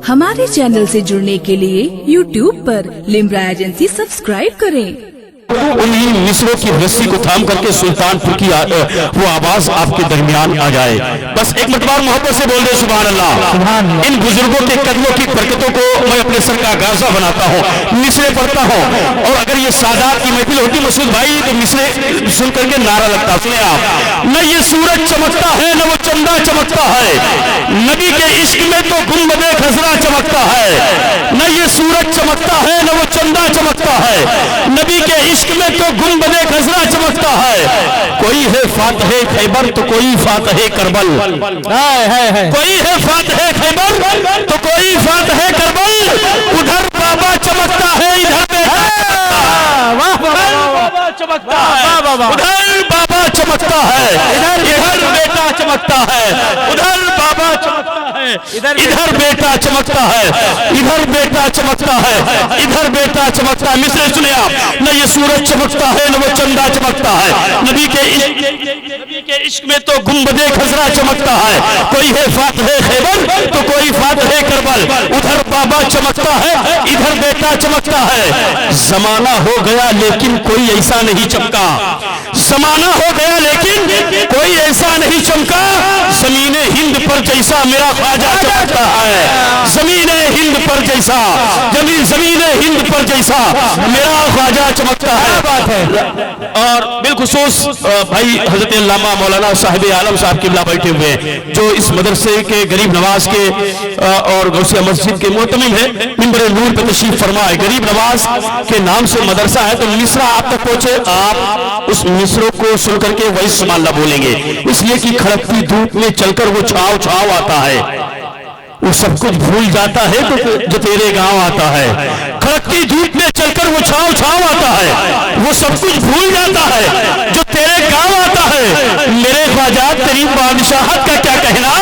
हमारे चैनल से जुड़ने के लिए YouTube पर लिम्रा एजेंसी सब्सक्राइब करें। उन्हीं मिस्रों की रस्सी को थाम करके सुल्तानपुर की वो आवाज आपके दरमियान आ जाए। बस एक मरतबार मोहब्बत से बोल दे सुभान अल्लाह। इन बुजुर्गों के कदमों की बरकतों को मैं अपने सर का गाजा बनाता हूँ, मिसरे पढ़ता हूँ। और अगर ये सादात की महफिल होती मसूद भाई तो मिसरे सुन करके नारा लगता। सुने आप, न ये सूरज चमकता है न वो चंदा चमकता है, नबी के इश्क में तो गुंबदे खजरा चमकता है। न ये सूरज चमकता है न वो चंदा चमकता है, नबी के इश्क में तो गुंबदे खजरा चमकता है। कोई है फातह खैबर तो कोई फातह करबल, कोई है फातह खैबर तो कोई फातह करबल। उधर बाबा चमकता है इधर बाबा चमकता है, उधर बाबा चमकता है, इधर बेटा चमकता है, उधर बाबा चमकता है, इधर बेटा चमकता है, इधर बेटा चमकता है, इधर बेटा चमकता है। मिसरे सुने आप, न ये सूरज चमकता है न वो चंदा चमकता है, नबी के इश्क में तो गुंबदे खजरा चमकता है। कोई है फातह खैबर तो कोई फातह करबल, उधर बाबा चमकता है, इधर बेटा चमकता है। जमाना हो गया लेकिन कोई ऐसा नहीं चमका, जमाना हो गया लेकिन कोई ऐसा नहीं चमका। जमीने हिंद पर जैसा मेरा ख्वाजा चमकता है, जमीने हिंद पर जैसा, जमीने हिंद पर जैसा मेरा ख्वाजा चमकता है। बात है। और बिलखुसूस भाई हजरत अल्लामा मौलाना साहिब आलम साहब किबला बैठे हुए हैं, जो इस मदरसे के गरीब नवाज के और गौसिया मस्जिद के मोहतमिम है। मिंबर नूर पे तशरीफ फरमाए। गरीब नवाज के नाम से मदरसा है तो मिसरा आप तक पहुंचे, आप उस मिसरों को सुन करके वही सुमाला बोलेंगे, इसलिए कि खड़कती धूप में चलकर वो छाव छाव आता है, वो सब कुछ भूल जाता है तो जो तेरे गांव आता है। खड़कती धूप में चलकर वो छाव छाव आता है, वो सब कुछ भूल जाता है जो तेरे गांव आता है। मेरे ख्वाजा तेरी बादशाहत का क्या कहना,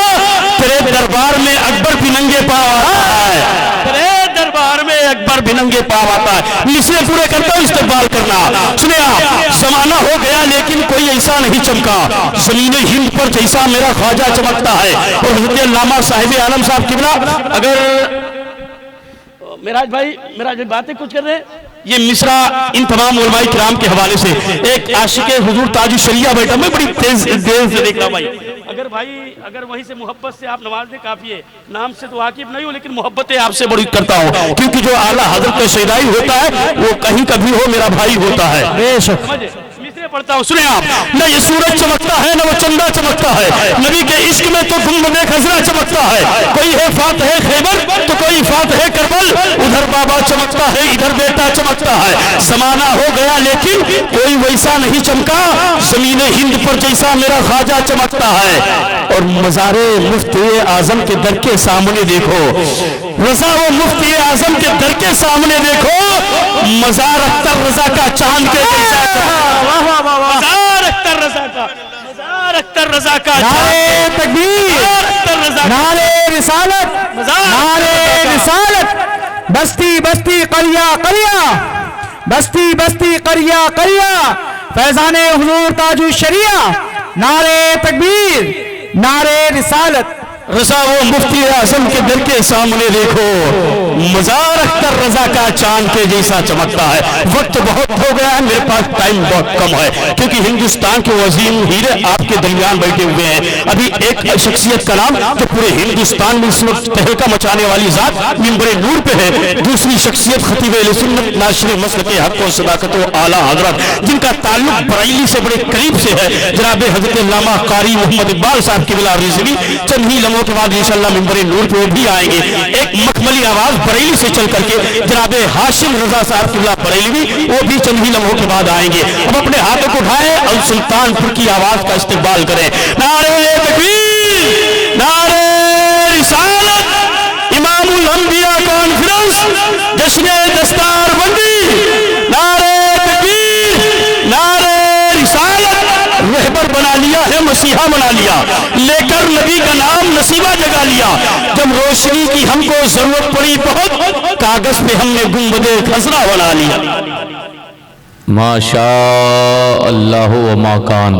तेरे दरबार में अकबर भी नंगे पांव आता है, तेरे दरबार में अकबर भी नंगे पांव आता है। मिसरे पूरे करता हूं, इस्तेमाल करना। सुने आप, जमाना हो गया लेकिन कोई ऐसा नहीं चमका, जमीने हिंद पर जैसा मेरा ख्वाजा चमकता है। और हज़रत अल्लामा साहिब आलम साहब किबला, अगर मेराज भाई बातें कुछ कर रहे हैं, ये मिसरा इन तमाम उलमाए किराम के हवाले से एक आशिक हुजूर ताजु शरिया बैठा, मैं बड़ी तेज से देख रहा भाई। अगर वहीं से मोहब्बत से आप नवाज दे काफी है, नाम से तो वाकिफ नहीं हो लेकिन मोहब्बत आपसे बड़ी करता हूँ, क्योंकि जो आला हजरत का शहीदाई होता है वो कहीं कभी हो मेरा भाई होता है। पढ़ता हूँ, सुने आप, न ये सूरज चमकता है न वो चंदा चमकता है, नबी के इश्क में तो गुंबदे खजरा चमकता है। कोई है फातह खैबर तो कोई फातह करबल, उधर बाबा चमकता है, इधर बेटा चमकता है। जमाना हो गया लेकिन कोई वैसा नहीं चमका, जमीने हिंद पर जैसा मेरा ख्वाजा चमकता है। और मज़ारे मुफ्ती आजम के दर के सामने देखो, रजा वो मुफ्ती आजम के दर के सामने देखो, मज़ार अख्तर रजा का चांद के जैसा, मज़ार अख्तर रजा का, मज़ार अख्तर रजा का, नारे तकबीर, नारे रिसालत, नारे रिसालत। बस्ती बस्ती करिया करिया, बस्ती बस्ती करिया करिया, फैजाने हुजूर ताजु शरिया। नारे तकबीर, नारे रिसालत। रजा वो मुफ्ती आजम के दर के सामने देखो, मज़ार अख्तर रजा का चांद के जैसा चमकता है। वक्त बहुत हो गया है, मेरे पास टाइम बहुत कम है, क्योंकि हिंदुस्तान के वजीम हीरे आपके दरमियान बैठे हुए हैं। अभी एक शख्सियत का नाम जो पूरे हिंदुस्तान में इस वक्त तहलका मचाने वाली जात मिंबर नूर पे है, दूसरी शख्सियत खतीब अहले सुन्नत नाशिर मसलक हक व सदाकत व आला हजरत, जिनका ताल्लुक बरेली से बड़े करीब से है, जनाब हजरत अल्लामा कारी मोहम्मद इकबाल साहब की बिला रिज़वी। चंद ही के बाद इंशाअल्लाह मिंबर नूर पे भी आएंगे। एक मखमली आवाज बरेली से चल करके जनाब हाशिम रजा साहब की बरेली, वो भी चंद ही लम्हों के बाद आएंगे। अब अपने हाथों को उठाएं और सुल्तानपुर की आवाज का इस्तेमाल करें। नारे तकबीर, नारे रिसालत, इमामुल अंबिया कॉन्फ्रेंस, जश्न दस्तारबंदी। नारे तकबीर, नारे रिसालत। रहबर बना लिया है, मसीहा बना लिया, लेकर नबी का नाम नसीबा जगा लिया। जब रोशनी की हमको जरूरत पड़ी बहुत, कागज पे हमने गुंबदे खसरा बना लिया। माशा अल्लाह व माकान।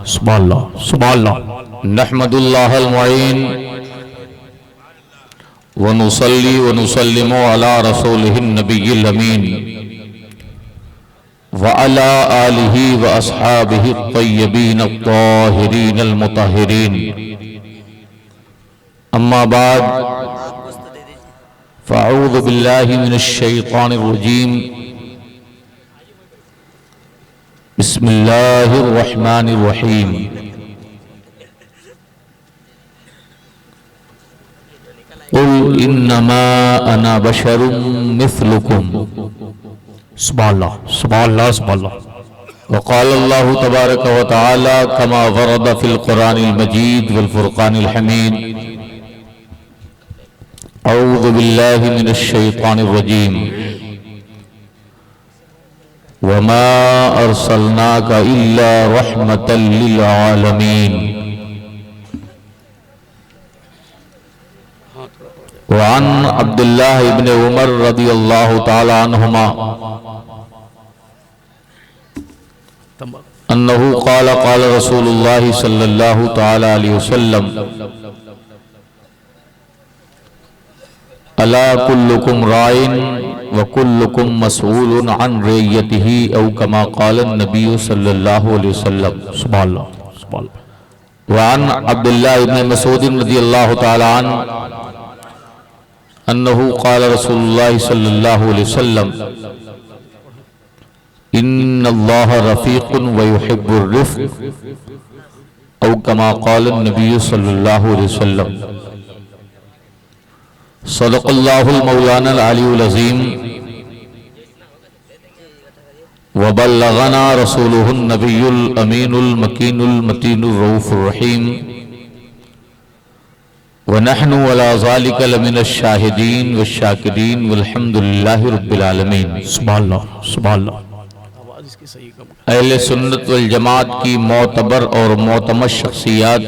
सुभान अल्लाह, सुभान अल्लाह। नहमदुल्लाहल मुईन व नुसल्ली व नुसल्लिमु अला रसूलिहिन नबिय्यिल अमीन व अला आलिहि व अस्हाबिहि तय्यबीन अत्ताहिरीन अल मुतahhiरीन। अम्मा बाद फ़अऊज़ु बिल्लाहि मिनश शैतानिर रजीम। बिस्मिल्लाहिर रहमानिर रहीम। कुल इन्नमा अना बशरुम मिस्लुकुम। सुभानअल्लाह सुभानअल्लाह सुभानअल्लाह। वक़ाल अल्लाहु तबारक व तआला कमा वरद फिल क़ुरानिल मजीद वल फ़ुरक़ानिल हमीद। अऊज़ु बिल्लाहि मिनश शैतानिर रजीम। वमा अरसलनाका इल्ला रहमतल लिल आलमीन। वअन अब्दुल्लाह इब्न उमर रज़ियल्लाहु तआला अन्हुमा अन्नहु क़ाल क़ाल रसूलुल्लाह सल्लल्लाहु तआला अलैहि वसल्लम अला कुल्लुकुम राइन व कुल्लुकुम मसऊलुन अन रइयतिही औ कमा क़ाल नबी सल्लल्लाहु अलैहि वसल्लम। सुभानअल्लाह सुभानअल्लाह। वअन अब्दुल्लाह इब्न मसूद रज़ियल्लाहु तआला अन्हु अन्नहु क़ाल रसूलुल्लाह सल्लल्लाहु अलैहि वसल्लम इन्नल्लाह रफ़ीक़ुन व युहिब्बुर रिफ़्क़ औ कमा क़ाल नबी सल्लल्लाहु अलैहि वसल्लम। सदक़ल्लाहुल मौलानाल अलीयुल अज़ीम व बल्लगना रसूलुहुन नबियुल अमीनुल मकीनुल मतीनुर रऊफ़ुर रहीम व नहनु अला ज़ालिका लमिनश शाहिदीन व शाकिरीन वल्हम्दुलिल्लाहि रब्बिल आलमीन। सुभानअल्लाह सुभानअल्लाह। अहले सुन्नत वल जमात की मोतबर और मोतमद शख्सियात,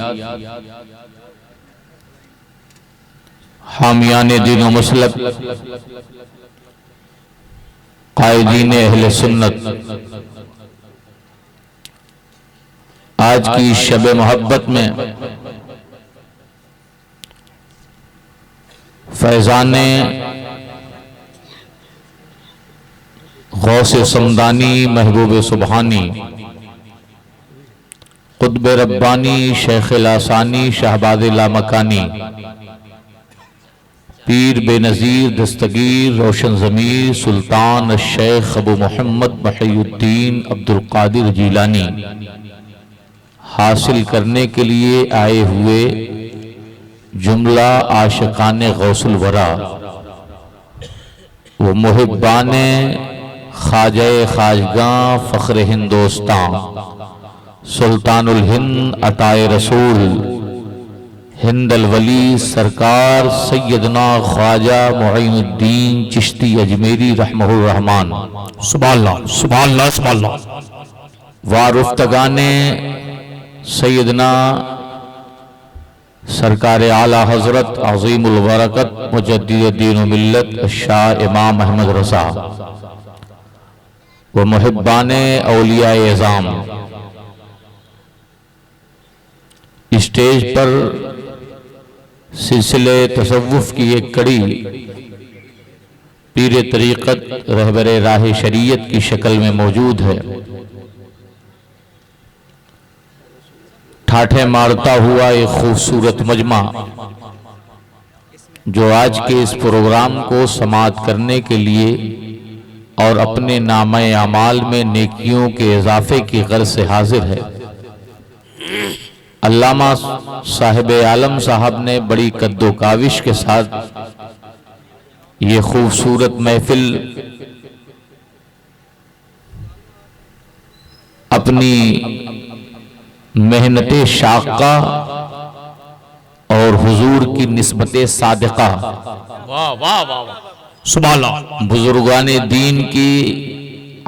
हामियाने दीन व मसलक, कायदीन अहले सुन्नत, आज की शब मोहब्बत में फैज़ाने गौसे समदानी महबूब सुबहानी कुतुब रब्बानी शेख लासानी शहबाद लामकानी पीर बेनज़ीर दस्तगीर रोशन ज़मीर सुल्तान शेख अबू मोहम्मद महियुद्दीन अब्दुल कादिर जीलानी हासिल करने के लिए आए हुए जुमला आशिकाने गौसुल वरा वो मुहिब्बाने ख्वाजा खाजगां फ़ख्र हिंदोस्तान सुल्तानुल हिंद अताए रसूल हिंदल वली सरकार सैयदना ख्वाजा मुईनुद्दीन चिश्ती अजमेरी रहमहुर रहमान। सुभानअल्लाह सुभानअल्लाह सुभानअल्लाह। वारुफ्तगाने सैयदना सरकार आला हजरत अज़ीमुल बरकत मुजद्दिद दीन व मिल्लत शाह इमाम अहमद रज़ा व मुहिब्बाने औलियाए एज़ाम। स्टेज पर सिलसिले तसव्वुफ की एक कड़ी पीर तरीक़त रहबर राह शरीयत की शक्ल में मौजूद है। ठाठे मारता हुआ एक खूबसूरत मजमा जो आज के इस प्रोग्राम को समाअत करने के लिए और अपने नामे अमाल में नेकियों के इजाफे की गर्ज से हाजिर है। अल्लामा साहिब आलम साहब ने बड़ी कद्दो काविश के साथ ये खूबसूरत महफिल अपनी मेहनत शाक़ा और हुजूर की निस्बत सादिक़ा वाह वाह वाह वाह सुभानअल्लाह बुजुर्गाने दीन की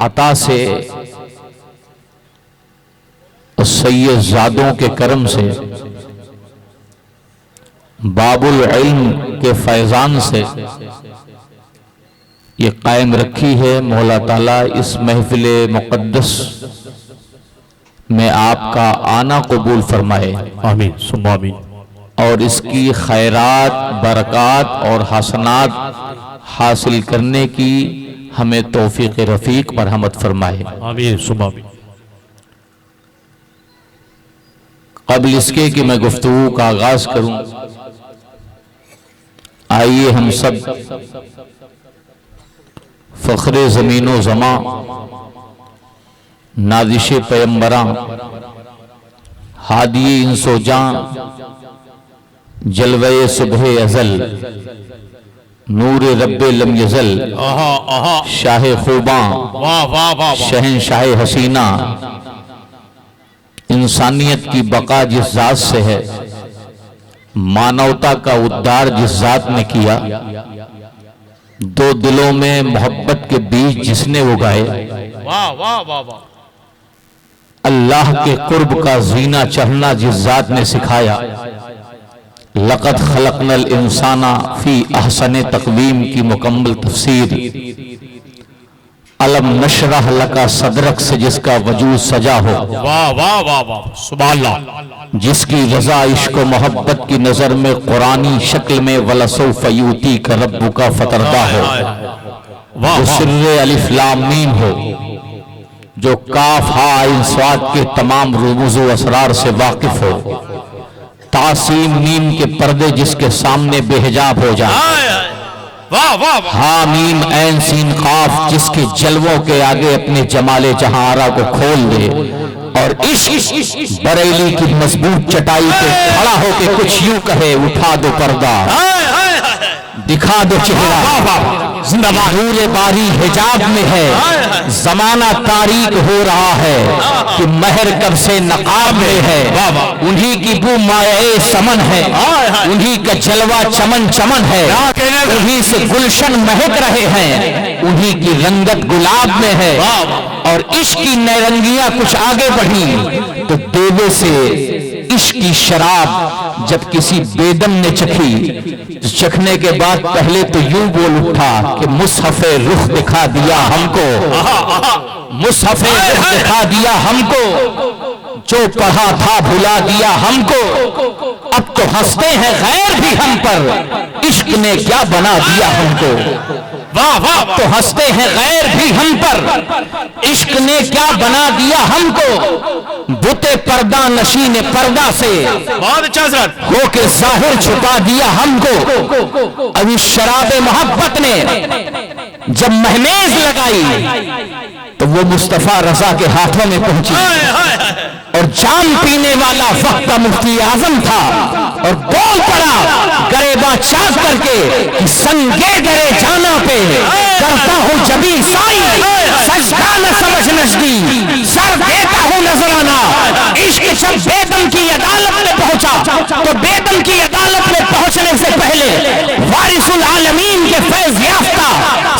अता से सैयदजादों के करम से बाबुल इल्म के फैजान से ये कायम रखी है। मौला ताला इस महफिल मुक़द्दस में आपका आना कबूल फरमाए। आमीन सुम्मा आमीन। और इसकी खैरात, बरक़ात और हसनात हासिल करने की हमें तौफीक रफ़ीक मरहमत फरमाए। आमीन सुम्मा आमीन। क़ब्ल इसके कि मैं गुफ्तगू का आगाज करूं, आइए हम सब फ़ख्रे ज़मीनो ज़मा, नादिश पैगंबरां, हादिये इंसो जां, जलवे सुबह अज़ल, नूर रब्बे लम यज़ल, शाह खूबां, वाह वाह वाह। शहंशाह हसीना, इंसानियत की बका जिस जात से है, मानवता का उद्धार जिस जात ने किया, दो दिलों में मोहब्बत के बीज जिसने उगाए, वाह वाह वाह वाह। अल्लाह के कुर्ब का जीना चढ़ना जिस जात ने सिखाया, लक़द खलक़नल इंसाना फी अहसन तक़वीम की मुकम्मल तफसीर, अलम नशरह लका सदरक से जिसका वजूद सजा हो, वाह वाह वाह वाह सुभान अल्लाह। जिसकी रजा इश्क मोहब्बत की नजर में कुरानी शक्ल में वलसौफ यूती का रब्बु का फतरदा हो, वाह जो सिर्रे अलिफ लाम मीम हो, जो काफ हा इन स्वाद के तमाम रुमूज़ व असरार से वाकिफ हो, तासीम मीम के पर्दे जिसके सामने बेहिजाब हो जाए, वाह वाह वाह। हा मीम ऐन सीन काफ जिसके जलवों के आगे अपने जमाले जहारा को खोल दे, और इश्क बरेली की मजबूत चटाई पे खड़ा होके कुछ यूं कहे, उठा दो पर्दा, दिखा दो चेहरा, जिंदाबाद। नूरे बारी हिजाब में है, जमाना तारीक हो रहा है कि महर कब से नकाब में है, उन्हीं की बू माए समन है, उन्हीं का जलवा चमन चमन है, उन्हीं से गुलशन महक रहे हैं, उन्हीं की रंगत गुलाब में है। और इश्क की नैरंगियां कुछ आगे बढ़ी तो देवे से इश्क की शराब जब किसी बेदम ने चखी, चखने के बाद पहले तो यूं बोल उठा कि मुसहफ़े रुख दिखा दिया हमको, मुसहफ़े रुख दिखा दिया हमको, जो पढ़ा था भुला दिया हमको, अब तो हंसते हैं गैर भी हम पर, इश्क ने क्या बना दिया हमको। वाह वाह। तो हंसते हैं गैर भी हम पर, इश्क ने क्या बना दिया हमको, बुते पर्दा नशी ने पर्दा से बहुत अच्छा सर। होके जाहिर छुपा दिया हमको। अब इस शराबे मोहब्बत ने जब महमेज लगाई तो वो मुस्तफा रजा के हाथों में पहुंची, और जाम पीने वाला वक्त का मुफ्ती आजम था, और बोल पड़ा गरेबा चाक करके कि संगे दरे जाना पे करता हूँ जबी साई, सजदा न समझ नजदी, सर देता हूँ नजराना। इश्क जब बेदम की अदालत में पहुंचा तो बेदम की अदालत में पहुंचने से पहले वारिसुल आलमीन के फैज याफ्ता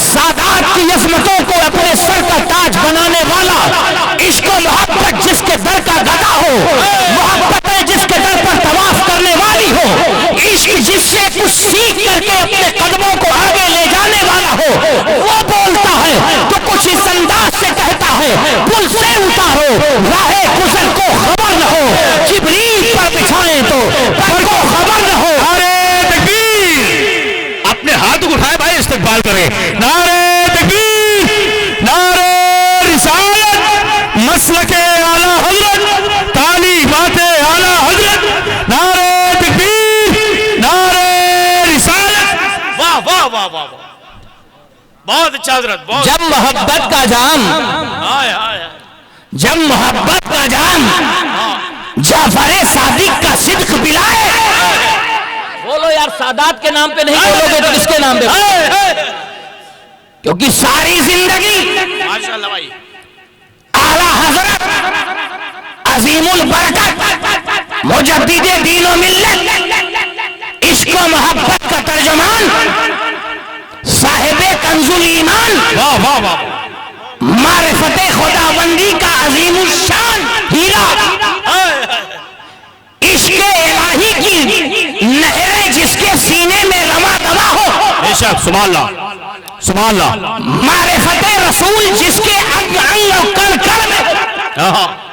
सादात की अजमतों को अपने सर का ताज बनाने वाला, इश्क और मोहब्बत जिसके दर का गदा हो, मोहब्बत जिसके दर पर तवाफ करने वाली हो, इश्क जिससे कुछ सीख करके अपने कदमों को आगे ले जाने वाला हो, वो बोलता है तो कुछ इस अंदाज से कहता है, पुल से उतारो राहे गुजर को खबर न हो, जिब्रील पर बिछाएं तो पर को खबर न हो। नारे तकबीर। अपने हाथ उठाए भाई, इस्तकबाल करें। नारे तकबीर, नारे रिसालत, मसलके आला हजरत, तालीमाते आला हजरत, नारे तकबीर, नारे रिसालत। वाह वाह वाह वाह वाह। बहुत अच्छा हजरत, बहुत। जब मोहब्बत का जाम, हाय हाय। जब मोहब्बत का जाम जाफरे सादिक का सिद्क पिलाए। बोलो यार, सादात के नाम पे नहीं बोलोगे तो किसके नाम पे? क्योंकि सारी जिंदगी माशाल्लाह भाई, आला हजरत अजीमुल बरकत मुजद्दिदे दीन व मिल्लत, इश्क व मोहब्बत का तर्जुमान, साहिबे कंजुल ईमान, वाह वाह वाह, मारिफते खुदाबंदी का अजीमुल शान हीरा, इश्क इलाही की नहरें जिसके सीने में रमा दमा हो, बेशक, सुभान अल्लाह, सुभान अल्लाह, मारिफते रसूल जिसके अंग अंग और कण कण में,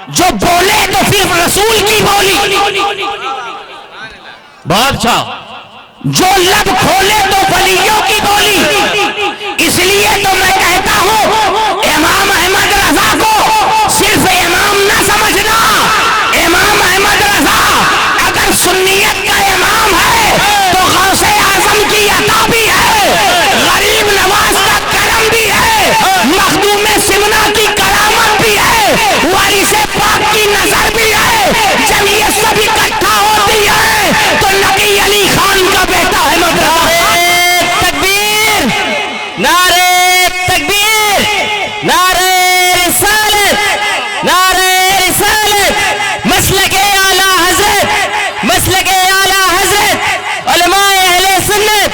जो बोले तो फिर रसूल की बोली, बहुत अच्छा। जो लब खोले तो वलियों की बोली। इसलिए तो मैं कहता हूं इमाम अहमद रजा को सिर्फ इमाम ना समझना। इमाम अहमद रजा अगर सुन्नियत का इमाम है तो गौसे आजम की अता भी है, गरीब नवाज का करम भी है, मखदूम सिमना की करामत भी है, वारिसे पाक की नजर भी है। जब ये सब इकट्ठा होती है तो नकी अली खान का बेटा है तकबीर, नारे तकबीर, नारे रिसालत, नारे रिसालत, मसलके आला हजरत, मसलके आला हजरत, उलमाए अहले सुन्नत,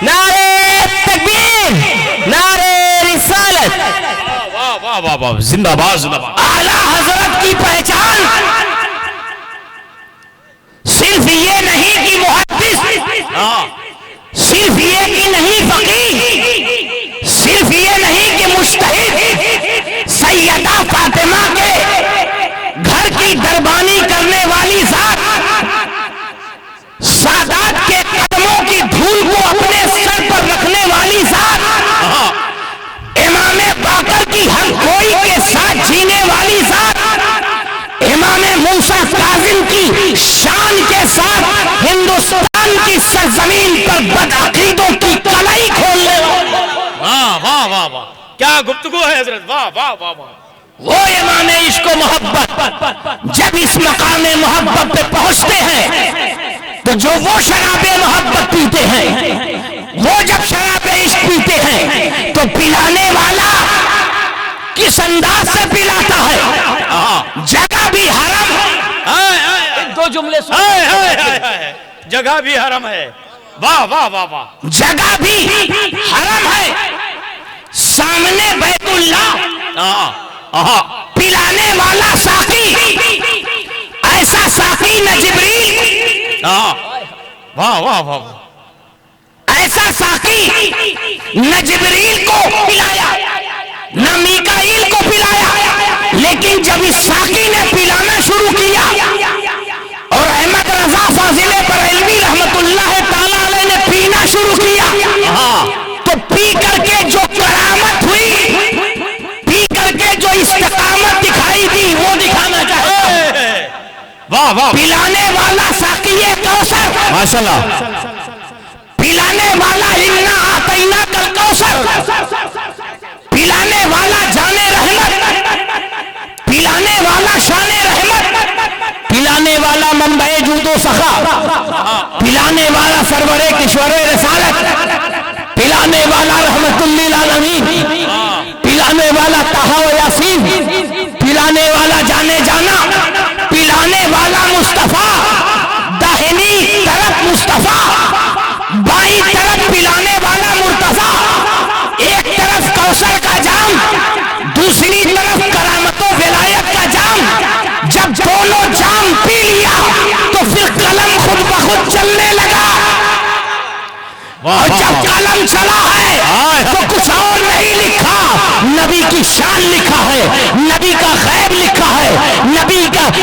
नारे तकबीर, नारे रिसालत। वाह वाह वाह वाह, जिंदाबाद जिंदाबाद। आला हजरत की पहचान सिर्फ ये नहीं कि मुहद्दिस, सिर्फ ये कि नहीं फकीह, सिर्फ ये नहीं कि मुज्तहिद, सैयदा फातिमा के घर की दरबानी करने वाली जात, सादात के कदमों की धूल को अपने सर पर रखने वाली जात, इमाम बाकर की हर कोई के साथ जीने वाली जात, इमाम मूसा काजिम की शान के साथ हिंदुस्तान की सरजमीन पर बदअकीदों की कलाई खोलने वाला, वाह वाह वाह वाह, क्या गुफ्तगू है हजरत, वाह वाह वाह वाह। वो इमाम इश्क व मोहब्बत जब इस मकाम मोहब्बत पे पहुंचते हैं तो जो वो शराबे मोहब्बत पीते हैं, वो जब शराबे इश्क पीते हैं तो पिलाने वाला किस अंदाज से पिलाता है। जगह भी हरम है, दो जुमले सुन। जगह भी हरम है, वाह वाह वाह वाह। जगह भी हरम है, सामने बैतुल्लाह, पिलाने वाला साकी, ऐसा साकी न जिब्रील, वाह वाह वाह, ऐसा साकी न जिब्रील को पिलाया न मीकाईल को पिलाया। लेकिन जब इस साकी ने पिलाना शुरू किया और अहमद रजा फाजिले बरेलवी रहमतुल्लाह ताला अलैह ने पीना शुरू किया, तो पी करके जो करामत हुई, पी करके जो इस्तिकामत दिखाई दी, वो दिखाना चाहता। वाह वाह। पिलाने वाला साकिए कौसर, माशाल्लाह। पिलाने वाला इन्ना आतैना कल कौसर, पिलाने वाला जाने रहमत, पिलाने वाला शाने रहमत, पिलाने वाला मंबे जूदो सखा, पिलाने वाला सरवरे किशोरे रसालत, पिलाने वाला रहमतुल्लिल आलमीन, पिलाने वाला ताहा व यासीन, पिलाने वाला जाने जाना, पिलाने वाला मुस्तफा, दाहिनी तरफ मुस्तफा, बाई तरफ पिलाने वाला मुर्तजा, एक तरफ कौसर का जाम, दूसरी तरफ करामतों विलायत का जाम। जब दोनों जाम पी लिया तो फिर कलम खुद ब खुद चलने लगा, और जब कलम चला है तो कुछ और नहीं लिखा, नबी की शान लिखा है, नबी का गैब लिखा है,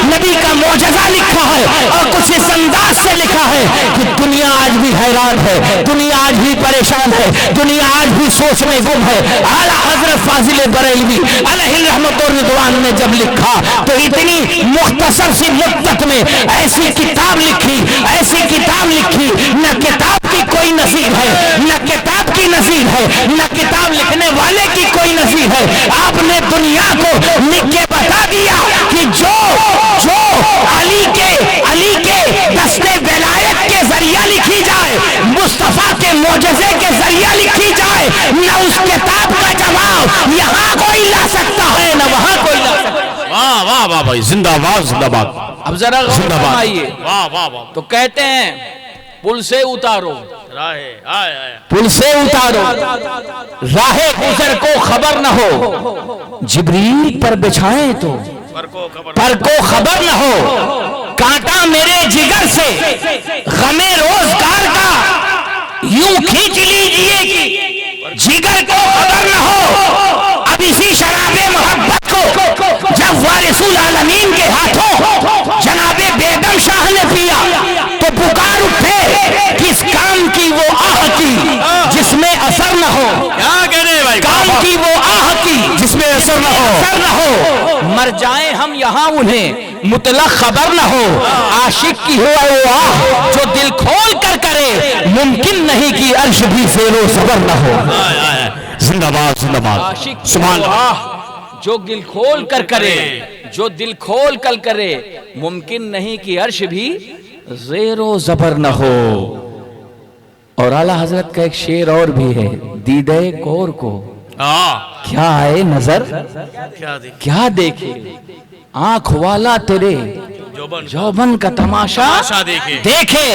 नबी का मौजज़ा लिखा है, और कुछ इस अंदाज से लिखा है कि दुनिया आज भी हैरान है, दुनिया आज भी परेशान है, दुनिया आज भी सोच में गुम है। आला हजरत फाजिल बरेलवी अलैहि रहमत और रिदवान ने जब लिखा तो इतनी मुख्तसर सी मुद्दत में ऐसी किताब लिखी, ऐसी किताब लिखी, न किताब की कोई नसीब है, न किताब की नसीब है, न किताब लिखने वाले की कोई नसीब है। आपने दुनिया को लिख के बता दिया कि जो जो अली के दस्ते विलायत के जरिया लिखी जाए, मुस्तफा के मौजज़े के जरिया लिखी जाए, न उस किताब का जवाब यहाँ कोई ला सकता है न वहाँ कोई ला सकता है। वाह वाह वाह भाई, जिंदाबाद जिंदाबाद। अब जरा गौर फरमाइए, वाह वाह वाह। तो कहते हैं पुल से उतारो, पुल से उतारो, राहे गुजर को खबर न हो, जिब्रील पर बिछाए तो पर को खबर न हो, कांटा मेरे जिगर से गमे रोजगार का यूं खींच लीजिए, जिगर को खबर न हो। अब इसी शराबे मोहब्बत को जब वारिसुल आलमीन असर न हो, मर जाए हम यहाँ उन्हें मुतलक खबर न हो। आशिक की हो वो आह जो दिल खोल कर करे, मुमकिन नहीं कि अर्श भी ज़ेरो ज़बर न हो। जिंदाबाद जिंदाबाद। आशिक सुभान अल्लाह। जो दिल खोल कर करे, जो दिल खोल कर करे, मुमकिन नहीं कि अर्श भी ज़ेरो ज़बर न हो। और आला हजरत का एक शेर और भी है, दीदे कौर को क्या आए नजर, क्या देखे आंख वाला तेरे जौबन का तमाशा देखे।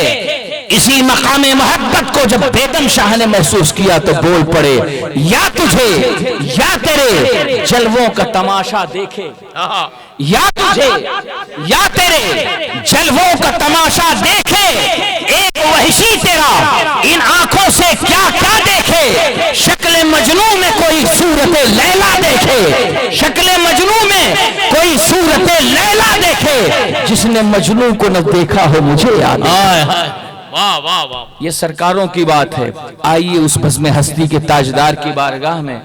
इसी मकाम मोहब्बत को जब बेगम शाह ने महसूस किया तो बोल पड़े, या तुझे या तेरे जलवों का तमाशा देखे, या तुझे या तेरे जलवों का तमाशा देखे। एक वहशी तेरा इन आंखों से क्या क्या देखे, शक्ल मजनू में कोई सूरत लैला देखे, शक्ल मजनू में कोई सूरत लैला देखे। जिसने मजनू को न देखा हो मुझे याद। वाह वाह वाह। ये सरकारों की बात है। आइए उस बज़्म हस्ती के ताजदार की बारगाह में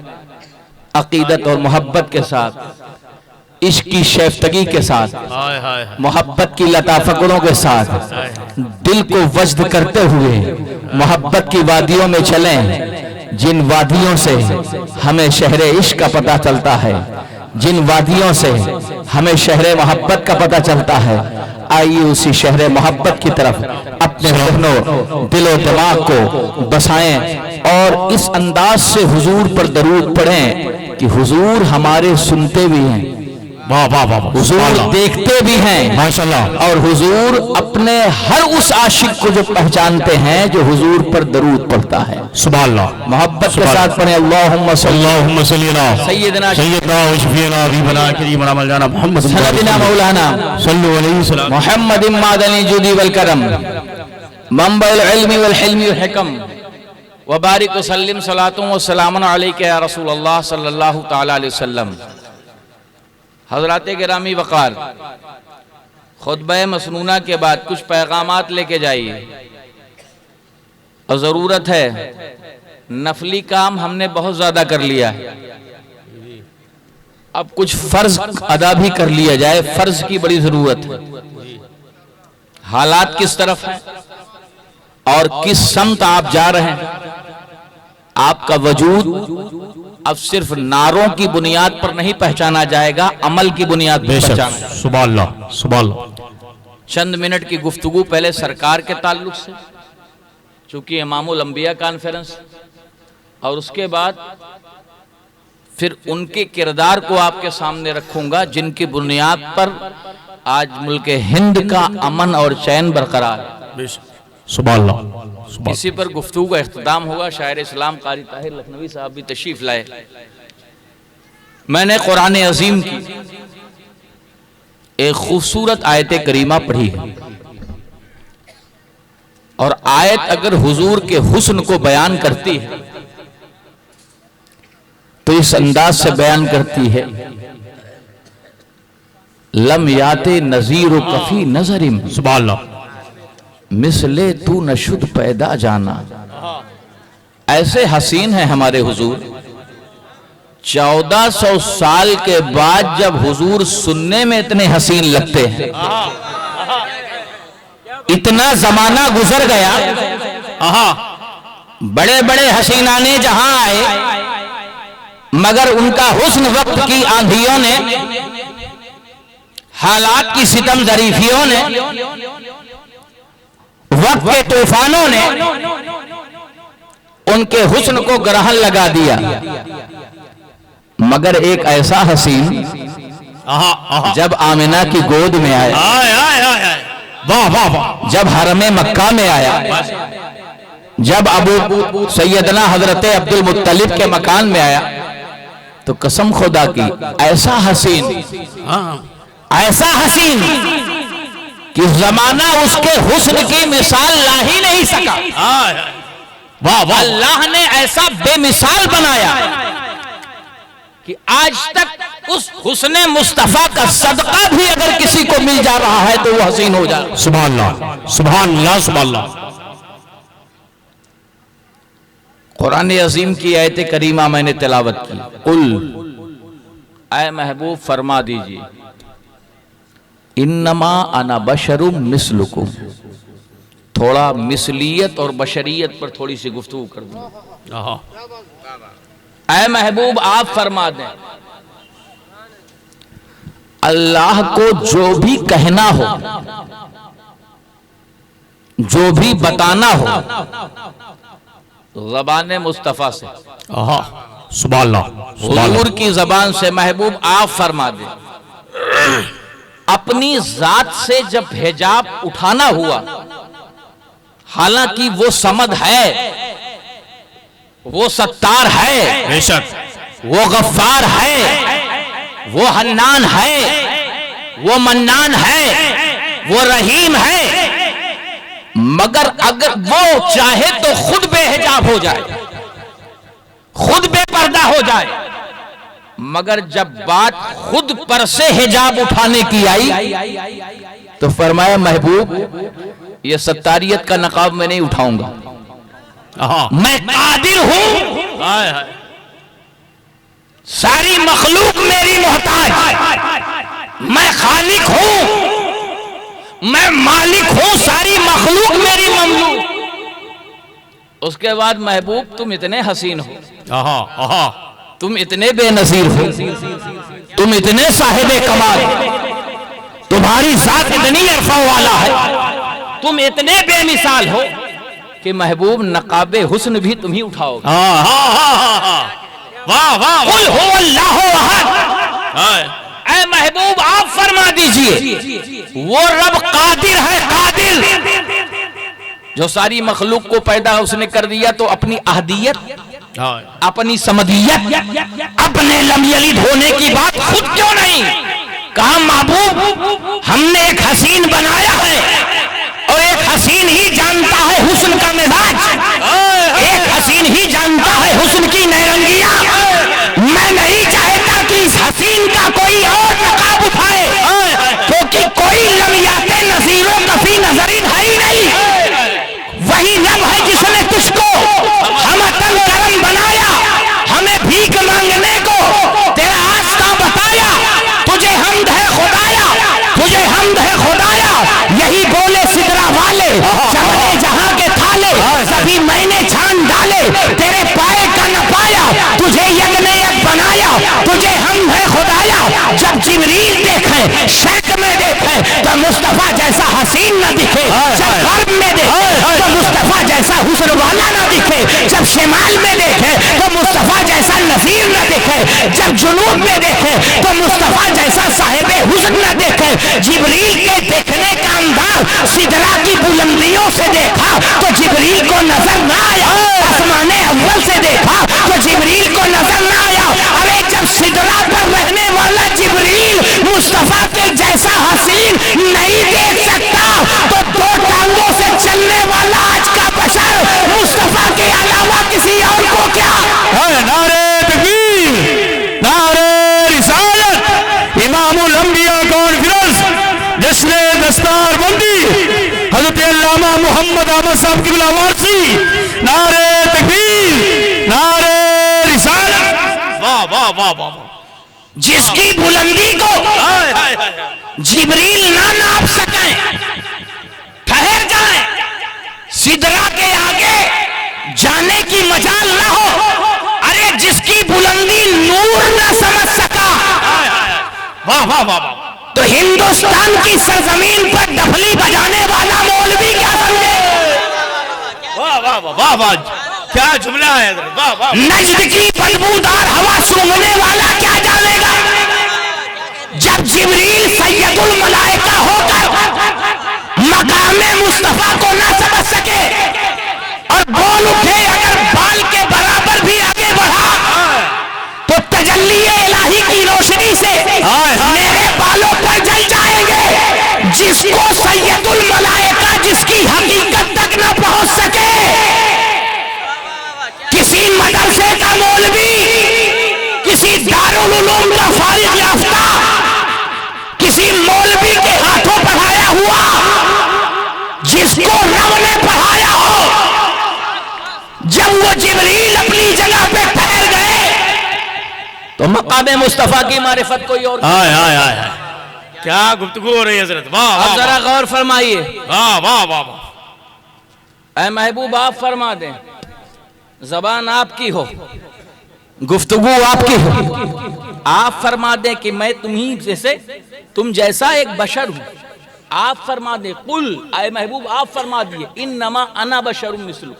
अकीदत और मोहब्बत के साथ, इश्क की शैफ्तगी के साथ, मोहब्बत की लताफकरों के साथ दिल को वज्द करते हुए मोहब्बत की वादियों में चलें, जिन वादियों से हमें शहर इश्क का पता चलता है, जिन वादियों से हमें शहर मोहब्बत का पता चलता है। आइए उसी शहर मोहब्बत की तरफ अपने जहनो दिलो दिमाग को बसाएं और इस अंदाज से हुजूर पर दरूद पढ़ें कि हुजूर हमारे सुनते भी हैं, वाह वाह वाह, हुजूर देखते भी हैं माशाल्लाह, और हुजूर अपने हर उस आशिक को जो पहचानते हैं जो हुजूर पर दरूद पढ़ता है। सुभान अल्लाह। मोहब्बत के साथ पढ़े अल्लाहुम्मा सल्ली अला सैयदना सैयदना व शफीना हबीबना करीमना मौलाना मोहम्मद सनदना मौलाना सल्लल्लाहु अलैहि वसल्लम मोहम्मद मादनी जुदी वल करम मंबल इल्मी वल हिल्मी वल हिकम व बारिक व सल्लिम सलातुम व सलामुन अलैका या रसूल अल्लाह सल्लल्लाहु तआला अलैहि वसल्लम। हज़रात गिरामी वक़ार, खुतबा मसनूना के बाद कुछ पैगामात लेके जाइए और ज़रूरत है, नफली काम हमने बहुत ज़्यादा कर लिया है, अब कुछ फ़र्ज अदा भी कर लिया जाए। फ़र्ज की बड़ी ज़रूरत है। हालात किस तरफ है और किस समत आप जा रहे हैं, आपका वजूद अब सिर्फ नारों की बुनियाद पर नहीं पहचाना जाएगा, अमल की बुनियाद पर पहचाना। सुभान अल्लाह सुभान अल्लाह। चंद मिनट की गुफ्तगू पहले सरकार के ताल्लुक से, चूंकि इमामुल अंबिया कॉन्फ्रेंस, और उसके बाद फिर उनके किरदार को आपके सामने रखूंगा जिनकी बुनियाद पर आज मुल्क हिंद का अमन और चैन बरकरार है। सुभान अल्लाह। इसी पर गुफ्तगू का इख्तिताम होगा। शायर इस्लाम कारी ताहिर लखनवी साहब भी तशरीफ लाए। मैंने कुरान अजीम की एक खूबसूरत आयत करीमा पढ़ी है, और आयत अगर हुजूर के हुस्न को बयान करती है तो इस अंदाज से बयान करती है, लम याते नजीर कफी नजरिम सुभान अल्लाह मिसले तू नशुद पैदा जाना। ऐसे हसीन है हमारे हुजूर, 1400 साल के बाद जब हुजूर सुनने में इतने हसीन लगते हैं, इतना जमाना गुजर गया, बड़े बड़े हसीनाने जहां आए, मगर उनका हुस्न वक्त की आंधियों ने, हालात की सितम जरीफियों ने, वक्त के तूफानों ने उनके हुस्न को ग्रहण लगा दिया। मगर एक ऐसा हसीन जब आमिना की गोद में आया, वाह वाह वाह, जब हरमे मक्का में आया, जब अबू सैयदना हजरत अब्दुल मुत्तलिब के मकान में आया, तो कसम खुदा की ऐसा हसीन, ऐसा हसीन कि जमाना उसके हुस्न की मिसाल ला ही नहीं सका। वाह वाह, अल्लाह ने ऐसा बेमिसाल बनाया कि आज तक उस हुस्ने मुस्तफा का सदका भी अगर किसी को मिल जा रहा है तो वो हसीन हो जाए। सुभान अल्लाह सुभान अल्लाह सुभान अल्लाह। कुरान अजीम की आयत करीमा मैंने तिलावत की, कुल ऐ महबूब फरमा दीजिए, इन्नमा अना बशरुम मिस्लुकुम। थोड़ा मिसलियत और बशरियत पर थोड़ी सी गुफ्तगू कर दूं। ऐ महबूब आप फरमा दें, अल्लाह को जो भी कहना हो, जो भी बताना हो, ज़बान मुस्तफ़ा से, सुभान अल्लाह, हुजूर की जबान से महबूब आप फरमा दें, अपनी जात से जब हिजाब उठाना हुआ, हालांकि वो समद है, वो सत्तार है, बेशक वो गफ्फार है, वो हन्नान है, वो मन्नान है, वो रहीम है, मगर अगर वो चाहे तो खुद बेहिजाब हो जाए, खुद बेपर्दा हो जाए, मगर जब बात खुद पर से हिजाब उठाने की आई तो फरमाया महबूब ये सत्तारियत का नकाब मैं नहीं उठाऊंगा, मैं कादिर हूं, सारी मखलूक मेरी मोहताज, मैं खालिक हूं, मैं मालिक हूं, सारी मखलूक मेरी ममलूक। उसके बाद महबूब तुम इतने हसीन हो, तुम इतने बेनजीर हो, तुम इतने साहिबे कमाल, तुम्हारी जात इतनी अरफा वाला है, तुम इतने बेमिसाल हो कि महबूब नकाबे हुस्न भी तुम ही उठाओगे। वाह वाह, कुल हो अल्लाह अहद। ऐ महबूब आप फरमा दीजिए, वो रब कादिर है, कादिर, जो सारी मखलूक को पैदा उसने कर दिया, तो अपनी अहदियत, अपनी समदियत, अपने लम यलिद होने की बात खुद क्यों नहीं कहा? महबूब हमने एक हसीन बनाया है और एक हसीन ही जानता है हुस्न का मिजाज, एक हसीन ही जानता है हुस्न की नैरंगियां। मैं नहीं चाहता कि इस हसीन का कोई और नकाब उठाए, क्योंकि कोई लम्याते नजीरों कफी नजरीन है ही नहीं। वही रब है जिसने तुझको हमतन करम बनाया, हमें भीख मांगने को तेरा आस्था बताया, तुझे हमद है खुदाया, तुझे हमद है खुदाया। यही बोले सिदरा वाले, चमड़े जहां के थाले, सभी मैंने छान डाले, तेरे पाए का न पाया, तुझे यज्ञ ने यज्ञ बनाया, तुझे हमद है खुदाया। जब जिब्रील देखे, शक में देखे, तो मुस्तफा जैसा हसीन न दिखे, जब गर्भ में देखे तो मुस्तफा जैसा हुस्न वाला न दिखे, जब शिमाल में देखे तो मुस्तफा जैसा नसीर न दिखे, जब जुनूब में देखे तो मुस्तफा जैसा साहिबे हुस्न न देखे। जिब्रील के देखने का अंदाज सिदरा की बुलंदियों से देखा तो जिब्रील को नजर न आया, आसमाने अव्वल से देखा तो जिब्रील को नजर न आया। अरे जब सिदरा पर रहने वाला जिब्रील मुस्तफा के जैसा हसीन नहीं देख सकता, तो दो टांगों से चलने वाला आज का बशर मुस्तफा के अलावा किसी और को क्या? नारे तकबीर, नारे रिसालत, इमामुल अंबिया कॉन्फ्रेंस, जश्न दस्तार बंदी, हजरत अल्लामा मोहम्मद अहमद साहब की बिलावारसी, नारे तकबीर, नारे रिसालत। वाह वाह वाह वाह, जिसकी बुलंदी को जिब्रील ना नाप सके, ठहर जाए, सिदरा के आगे जाने की मजाल ना हो। अरे जिसकी बुलंदी नूर ना समझ सका, वाह वाह वाह, तो हिंदुस्तान की सरजमीन पर डफली बजाने वाला मौलवी क्या समझे? वाह वाह वाह वाह, क्या जुमला है, वाह वाह। नज्द की बदबूदार हवा सूंघने वाला क्या जानेगा? जब जिब्रील सैयदुल मलाइका होकर मकामे मुस्तफा को ना समझ सके और बोल उठे, अगर बाल के बराबर भी आगे बढ़ा तो तजल्ली इलाही की रोशनी से मेरे बालों पर जल जाएंगे। जिसको सैयदुल मलाइका जिसकी हकीकत तक न पहुंच सके, किसी मदरसे का मौलवी, किसी दारुल उलूम का फारिग याफ्ता, किसी मौलवी के हाथों पढ़ाया हुआ, जिसको रब ने पढ़ाया हो, जब वो जिब्रील अपनी जगह पे ठहर गए तो मकाम मुस्तफा की मारिफत कोई और। हाय हाय हाय हाय, क्या गुफ्तगू हो रही है हजरत, वाह अब वाह जरा गौर फरमाइए। वाह वाह वाह वाह। ऐ महबूब आप फरमा दें, जबान आपकी हो, गुफ्तगू आपकी हो, आप फरमा दें कि मैं तुम्ही जैसे, तुम जैसा एक बशर हूं। आप फरमा दें, कुल ऐ महबूब आप फरमा दिए, इन्नमा अना बशरुम मिस्लु।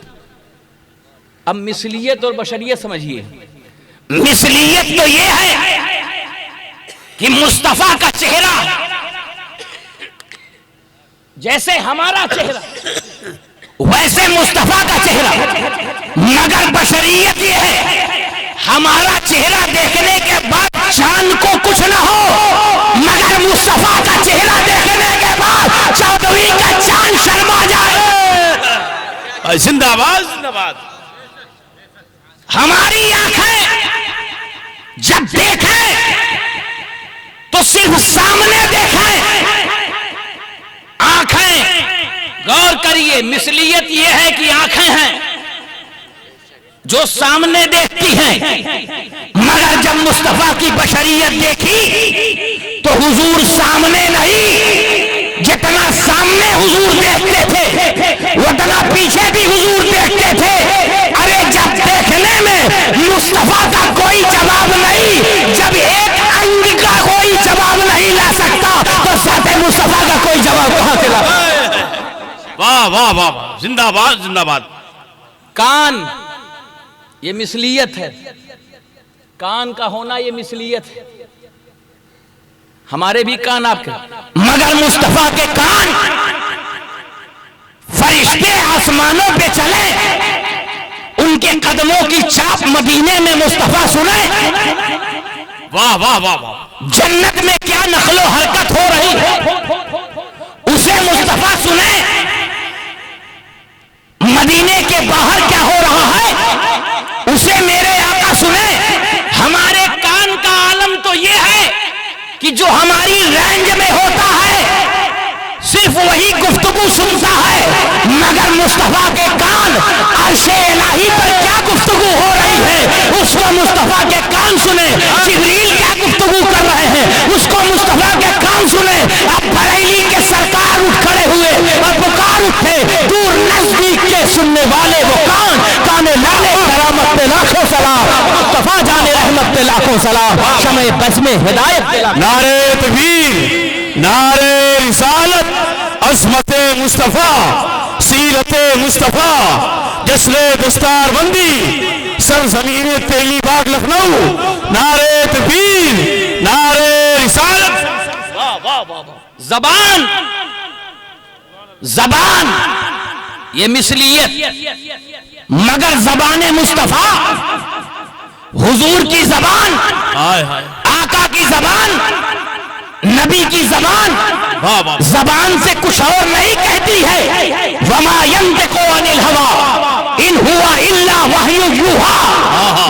अब मिसलियत और बशरियत समझिए। मिसलियत तो ये है कि मुस्तफा का चेहरा जैसे हमारा चेहरा वैसे मुस्तफा का चेहरा, मगर बशरियत ये है हमारा चेहरा देखने के बाद चांद को कुछ न हो, मगर मुस्तफा का चेहरा देखने के बाद चौदहवीं का चांद शर्मा जाए। जिंदाबाद जिंदाबाद। हमारी आंखें जब देखें तो सिर्फ सामने देखें। आंखें, गौर करिए, मिसलियत यह है कि आंखें हैं जो सामने देखती हैं, मगर जब मुस्तफा की बशरियत देखी तो हुजूर सामने नहीं, जितना सामने हुजूर देखते थे उतना पीछे भी हुजूर देखते थे। अरे जब देखने में मुस्तफा का कोई जवाब नहीं, जब एक अंग का कोई जवाब नहीं ला सकता तो साथ मुस्तफा का कोई जवाब कहां से ला? वाह वाह वाह, जिंदाबाद जिंदाबाद। कान, ये मिसलियत है, कान का होना ये मिसलियत है। हमारे भी कान आपके, मगर मुस्तफा के कान, फरिश्ते आसमानों पे चले, उनके कदमों की चाप मदीने में मुस्तफा सुने। वाह वाह वाह वाह। जन्नत में क्या नकलो हरकत हो रही है उसे मुस्तफा सुने। मदीने के बाहर क्या हो रहा है उसे मेरे आका सुने। हमारे कान का आलम तो ये है कि जो हमारी रेंज में होता है सिर्फ वही गुफ्तगू सुनता है, मगर मुस्तफा के कान अर्शे इलाही पर क्या गुफ्तगू हो रही है उसको मुस्तफा के कान सुने। जिब्रील क्या गुफ्तगू कर रहे हैं उसको मुस्तफा के कान सुने। अब बरेली के सरकार उठ खड़े हुए और पुकार उठे, दूर नजदीक के सुनने वाले वो कान, काने लाले करामत पे लाखों सलाम, मुस्तफा जाने रहमत पे लाखों सलाम, शमे बस में हिदायत पे लाखों। नारे तकबीर, नारे रिसालत, अज़मत मुस्तफा, सीरत मुस्तफा, जश्न दस्तार बंदी, सरजमीन तेली बाग लखनऊ। नारे तकबीर, नारे रिसालत। वाह वाह वाह। जबान, जबान ये मिसलियत, मगर जबान मुस्तफा, हुजूर की जबान, आका की जबान, नबी की जबान, जबान से कुछ और नहीं कहती है। वमा यंतिकु अनिल हवा इन हुआ इल्ला वहयु यूहा।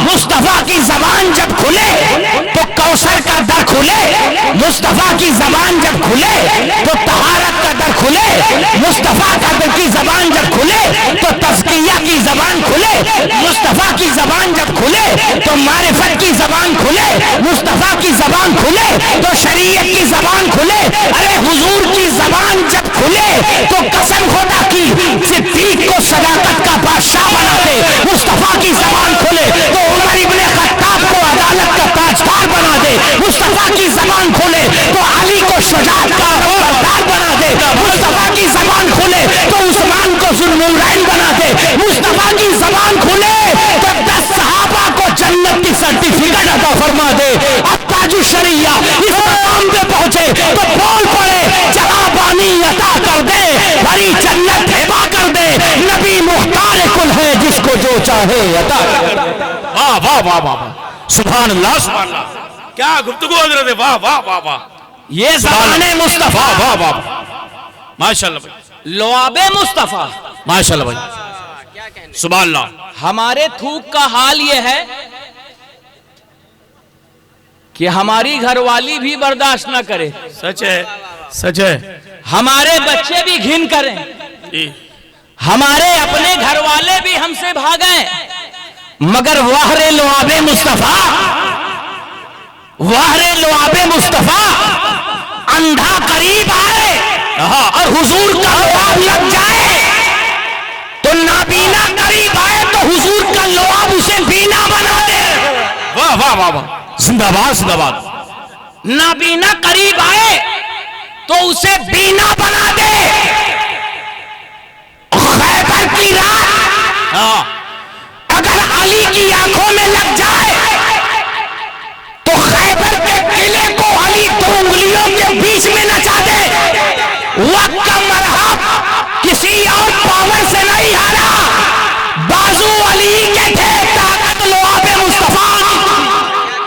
मुस्तफा की जबान जब खुले तो कौसर का दर खुले, मुस्तफा की जबान जब खुले तो तहारत का दर खुले, मुस्तफा की जबान जब खुले तो तज़किया की जबान खुले, मुस्तफा की जबान जब खुले तो मारिफत की जबान खुले, मुस्तफा की जबान खुले तो शरीयत की जबान खुले। अरे हुजूर की जबान जब खुले तो कसम खुदा की सिद्दीक को सदाकत का बादशाह बनाते, मुस्तफा की जबान खुले तो उमर इब्ने खत्ताब को अदालत का ताजदार बना दे, मुस्तफा की जबान खुले तो अली को शुजाअत का सरदार बना दे, मुस्तफा की जबान खुले तो उस्मान को जुल्नुरैन बना दे, मुस्तफा की जबान खुले तो 10 सहाबा को जन्नत की सर्टिफिकेट अता फरमा दे। अब ताजु शरिया इस मकाम पे पहुंचे तो बोल पड़े, जवाबानी अता कर दे, भरी जन्नत हिबा कर दे, नबी मुख्तार कुल है जिसको जो चाहे अता कर दे। वाह वाह वाह वाह, सुभान अल्लाह सुभान अल्लाह, क्या गुफ्तगू हजरत है। वाह वाह वाह वाह, ये ज़बाने मुस्तफा। वाह वाह माशाल्लाह, लुआबे मुस्तफा, माशाल्लाह भाई, सुभान अल्लाह। हमारे थूक का हाल ये है कि हमारी घरवाली भी बर्दाश्त ना करे, सच है सच है। हमारे बच्चे भी घिन करें, हमारे अपने घर वाले भी हमसे भागे, मगर वाहरे लुआबे मुस्तफा वाहरे लुआबे मुस्तफा अंधा करीब आए और हुजूर का लुआब लग जाए, तो नाबीना करीब आए तो हुजूर का लुआब उसे बीना बना दे। वाह वाह वाह वाह, जिंदाबाद जिंदाबाद। नाबीना करीब आए तो उसे बीना बना दे। खैबर की रात अगर अली की आंखों में लग जाए तो खैबर के किले को अली 2 उंगलियों के बीच में नचा दे। वक्त का मरहब किसी और पावर से नहीं हारा, बाजू अली के थे, ताकत लुआबे मुस्तफा।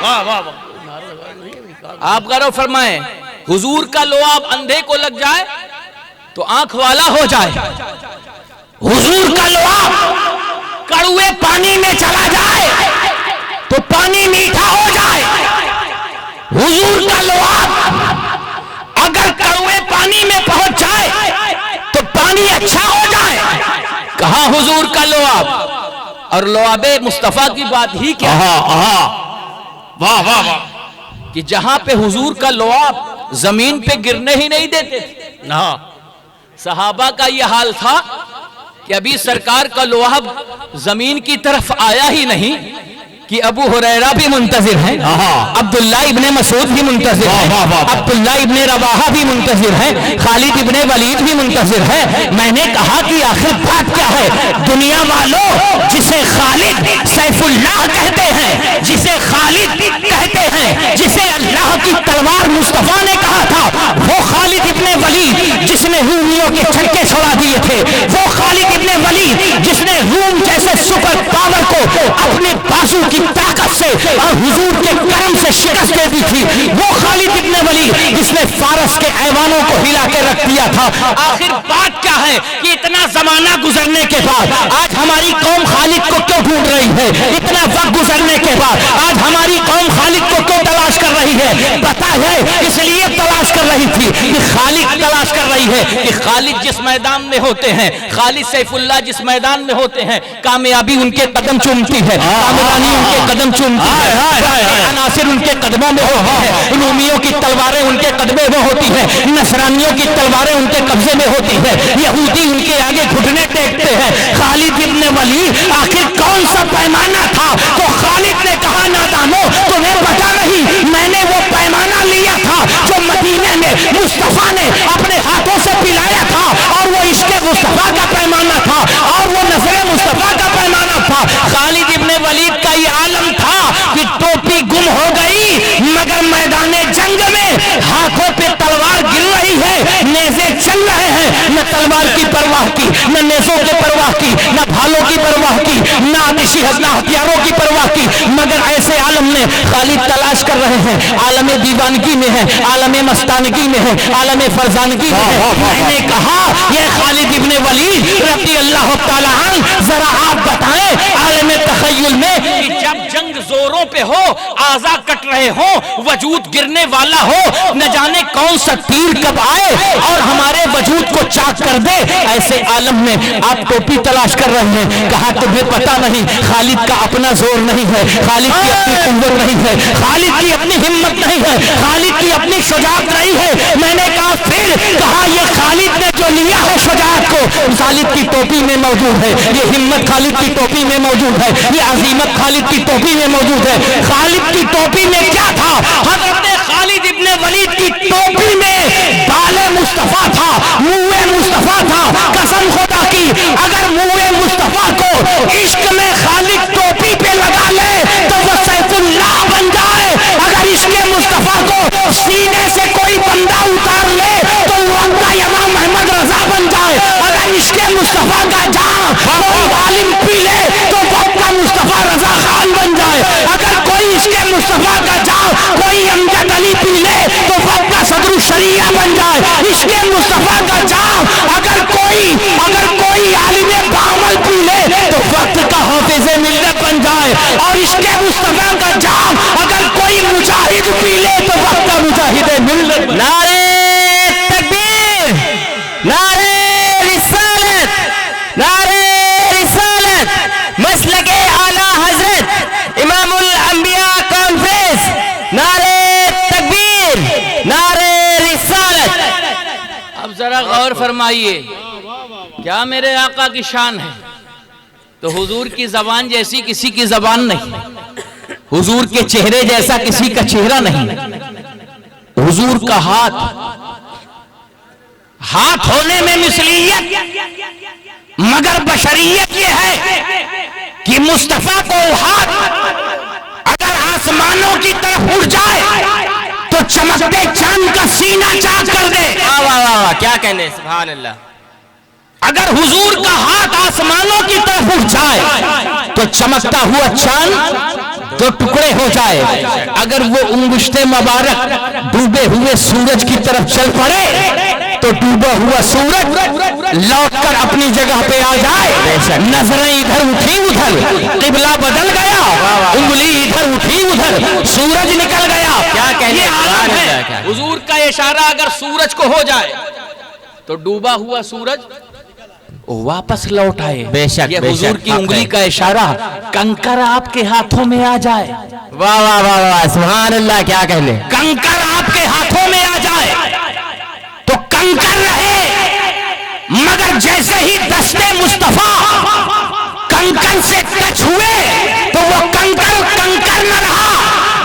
वाह वाह वाह। आप गौर फरमाएं, हुजूर का लुआब अंधे को लग जाए तो आंख वाला हो जाए, हुजूर का लुआब कड़वे पानी में चला जाए तो पानी मीठा हो जाए, हुजूर का लुआब अगर कड़वे पानी में पहुंच जाए तो पानी अच्छा हो जाए। कहां हुजूर का लुआब और लुआबे मुस्तफा की बात ही क्या। वाह वाह वाह, कि जहां पे हुजूर का लुआब जमीन पे गिरने ही नहीं देते ना। सहाबा का यह हाल था कि अभी सरकार का लुआब जमीन की तरफ आया ही नहीं कि अबू हुरैरा भी मुंतजिर हैं, अब्दुल्ला इब्ने मसूद भी मुंतजिर है, अब्दुल्ला इब्ने रवाहा भी मुंतजिर है, खालिद इब्ने वलीद भी मुंतजिर है। मैंने कहा कि आखिर बात क्या है। दुनिया वालों, जिसे खालिद सैफुल्लाह कहते हैं, जिसे खालिद कहते हैं, जिसे अल्लाह की तलवार मुस्तफा ने कहा था, वो खालिद इब्ने वलीद जिसने रूमियों के छक्के छोड़ा दिए थे, वो खालिद इब्ने वलीद जिसने रूम जैसे सुपर पावर को अपने बाजू की ताकत से और हुजूर के करम से शिकस्त दे दी थी, वो खालिद इब्ने वलीद जिसने फारस के ऐवानों को हिला के रख दिया था। आखिर बात क्या है कि इतना जमाना गुजरने के बाद आज हमारी कौम खालिद को क्यों ढूंढ रही है। इतना वक्त गुजरने के बाद आज हमारी कौम खालिद को क्यों तलाश कर रही है। पता है इसलिए तलाश कर रही थी कि खालिद तलाश कर रही है कि खालिद जिस मैदान में होते हैं, खालिद सैफुल्लाह जिस मैदान में होते हैं, कामयाबी उनके कदम चूमती है, कामरानी उनके कदम चूमती है, अनासिर उनके कदमों में होती है, रूमियों की तलवारें उनके कदमों में होती है, नसरानियों की तलवारें उनके कब्जे में होती है, यहूदी उनके आगे घुटने टेकते हैं। खालिद इब्ने वलीद आखिर कौन सा पैमाना था। तो खालिद ने कहा, नादानो तुम्हें पता नहीं, मैंने वो पैमाना लिया था जो मदीने में मुस्तफा ने अपने हाथों से पिलाया था, और वो इश्क़े मुस्तफा का पैमाना था, और वो नजरे मुस्तफा का पैमाना था। खालिद इब्ने वलीद का ये आलम था कि टोपी गुम हो गई, मगर मैदाने जंग में हाथों पे तलवार गिर रही है, नेज़े चल रहे हैं, न तलवार की परवाह की, न नेज़ों की परवाह की, न भालों की परवाह की, न आतिशी हथियारों की परवाह की, मगर ऐसे आलम में खालिद तलाश कर रहे हैं। आलम दीवानगी में है, आलम मस्तानगी में है, आलम फरजानगी में है। मैंने कहा ये खालिद इब्ने वलीद रज़ी अल्लाह तआला अन्हु, जरा आप बताएं आलम तखय्युल में कि जब जंग जोरों पे हो, आज़ा कट रहे हो, वजूद गिरने वाला हो, न जाने कौन सा तीर कब आए और हमारे वजूद को चाक कर दे, ऐसे आलम में आप टोपी तलाश कर रहे हैं। कहा तुम्हें पता नहीं, खालिद का अपना जोर नहीं है, खालिद की अपनी कुव्वत नहीं है, खालिद की अपनी हिम्मत नहीं है, खालिद की अपनी शुजाअत नहीं है। मैंने कहा फिर, कहा ये खालिद ने जो लिया है शुजाअत को, खालिद की टोपी में मौजूद है, ये हिम्मत खालिद की टोपी में मौजूद है, ये अजीमत खालिद की टोपी में मौजूद है। खालिद की टोपी में क्या था? हज़रत खालिद इब्ने वलीद की टोपी में बाले मुस्तफा था, मुँह मुस्तफा था। कसम खुदा की, अगर मुँह मुस्तफा को इश्क में खालिद टोपी पे लगा ले तो वो सैफुल्लाह बन जाए। अगर इश्क मुस्तफा को सीने से कोई बंदा उतार ले तो वो उनका इमाम मोहम्मद रजा बन जाए। अगर इश्क मुस्तफा का जाम कोई आलिम पी ले तो वो उनका मुस्तफा रजा खान बन जाए। अगर कोई इश्क मुस्तफा का जाम कोई अमजद अली पी ले तो वो उनका सदरुल शरिया बन जाए। इश्क मुस्तफा का जाम अगर कोई आलिम बामल पी ले तो वक्त का हाफिज़े मिल्लत बन जाए। और इश्क मुस्तफा का जाम अगर कोई मुजाहिद पी ले तो वक्त का मुजाहिद मिल्लत। नारे तकबीर, नारे रिसालत, नारे रिसालत, मसलके आला हजरत इमामुल अंबिया कॉन्फ्रेंस, नारे गौर फरमाइए, क्या मेरे आका की शान है। तो हुजूर की जबान जैसी किसी की जबान नहीं, हुजूर के चेहरे जैसा किसी का चेहरा नहीं, हुजूर का हाथ होने में मिसलियत मगर बशरियत ये है कि मुस्तफा को हाथ अगर आसमानों की तरफ उड़ जाए तो चमकते चांद का सीना चाक कर दे। वाह वाह वाह, क्या कहने, सुभान अल्लाह। अगर हुजूर का हाथ आसमानों की तरफ उठ जाए तो चमकता हुआ चांद दो टुकड़े हो जाए। अगर वो उंगुश्ते मुबारक डूबे हुए सूरज की तरफ चल पड़े तो डूबा हुआ सूरज लौटकर अपनी जगह पे आ जाए। नजरें इधर उठी उधर, किबला बदल गया, उंगली इधर उठी उधर, सूरज निकल गया। क्या कहने, हुजूर का इशारा अगर सूरज को हो जाए तो डूबा हुआ सूरज वापस लौट आए। बेशक, ये हुजूर की उंगली का इशारा कंकर आपके हाथों में आ जाए। वाह वाह वाह वाह, सुभान अल्लाह, क्या कहने। कंकर आपके हाथों में आ जाए तो कंकर रहे मगर जैसे ही दस्ते मुस्तफा कंकर से टच हुए तो वो कंकर कंकर न रहा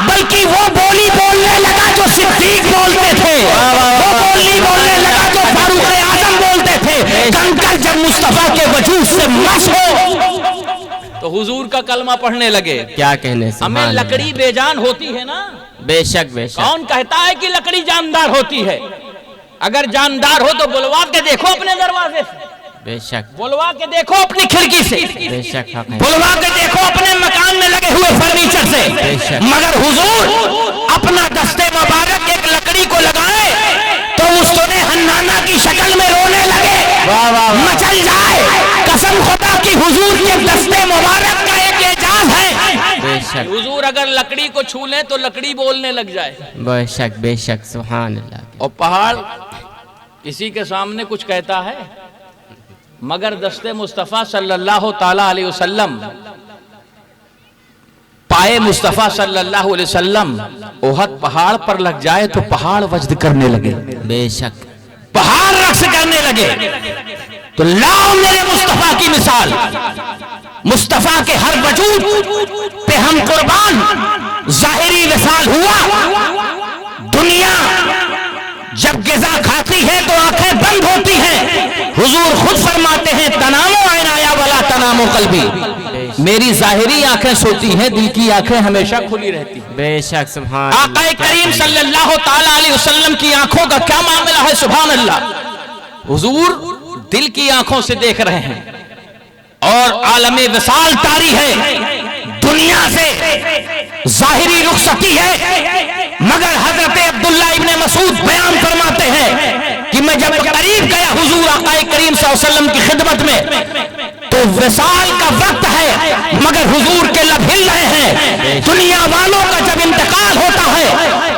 बल्कि वो बोली बोलने लगा जो सिद्दीक बोलते थे, वो बोली बोलने लगा जो फारूक आजम बोलते थे। कंकर जब मुस्तफा के वजूद से मस हो तो हुजूर का कलमा पढ़ने लगे। क्या कहने, हमें लकड़ी बेजान होती है ना। बेशक बेशक। कौन कहता है कि लकड़ी जानदार होती है? अगर जानदार हो तो बुलवा के देखो अपने दरवाजे से। बेशक। बुलवा के देखो अपनी खिड़की से। बेशक। बुलवा के देखो अपने मकान में लगे हुए फर्नीचर से। बेशक। मगर हुजूर अपना दस्ते मुबारक एक लकड़ी को लगाए तो उसने हन्नाना की शक्ल में रोने लगे। वाह वाह, मचल जाए। कसम खुदा की हुजूर के दस्ते मुबारक का एक एजाज है। बेशक। हुजूर अगर लकड़ी को छू ले तो लकड़ी बोलने लग जाए। बेशक बेशक, सुभान अल्लाह। और पहाड़ किसी के सामने कुछ कहता है मगर दस्ते मुस्तफा सल्लल्लाहु ताला अलैहि वसल्लम, पाए मुस्तफा सल्लल्लाहु अलैहि वसल्लम ओहद पहाड़ पर लग जाए तो पहाड़ वज्द करने लगे। बेशक। पहाड़ रक्स करने लगे। तो लाओ मेरे मुस्तफा की मिसाल, मुस्तफा के हर वजूद पे हम कुर्बान। जाहिरी विसाल हुआ, दुनिया जब गिज़ा खाती है तो आंखें बंद होती हैं। हुजूर खुद फरमाते हैं तनामो आया वाला तनामो कल्बी, मेरी जाहिरी आंखें सोती हैं, दिल की आंखें हमेशा खुली रहती हैं। बेशक, सुभान। आका करीम सल्लल्लाहु ताला अलैहि वसल्लम की आंखों का क्या मामला है, सुभान अल्लाह। हुजूर दिल की आंखों से देख रहे हैं और आलमे विसाल तारी है, दुनिया से जाहिरी रुखसती है। मगर हजरत अब्दुल्ला इब्ने मसूद बयान फरमाते हैं कि मैं जब करीब गया हुजूर आका करीम सल्लल्लाहु अलैहि वसल्लम की खिदमत में तो विसाल का वक्त है मगर हुजूर के लब हिल रहे हैं। दुनिया वालों का जब इंतकाल होता है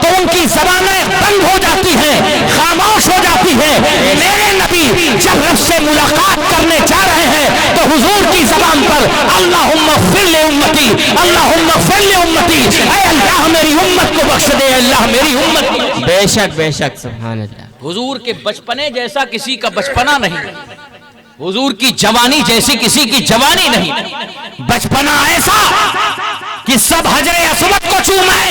तो उनकी ज़बानें बंद हो जाती हैं, खामोश हो जाती हैं। मेरे नबी जब रब से मुलाकात करने जा रहे हैं तो हुजूर की ज़बान पर अल्लाहुम्मा ग़फ़िर ले उम्मती, अल्लाहुम्मा ग़फ़िर ले उम्मती, ऐ अल्लाह मेरी उम्मत को बख्श दे, अल्लाह मेरी उम्मत। बेशक बेशक, सुभान अल्लाह। हुजूर के बचपने जैसा किसी का बचपना नहीं, हुजूर की जवानी जैसी किसी की जवानी नहीं। बचपना ऐसा कि सब हजरे अस्वद को चूमे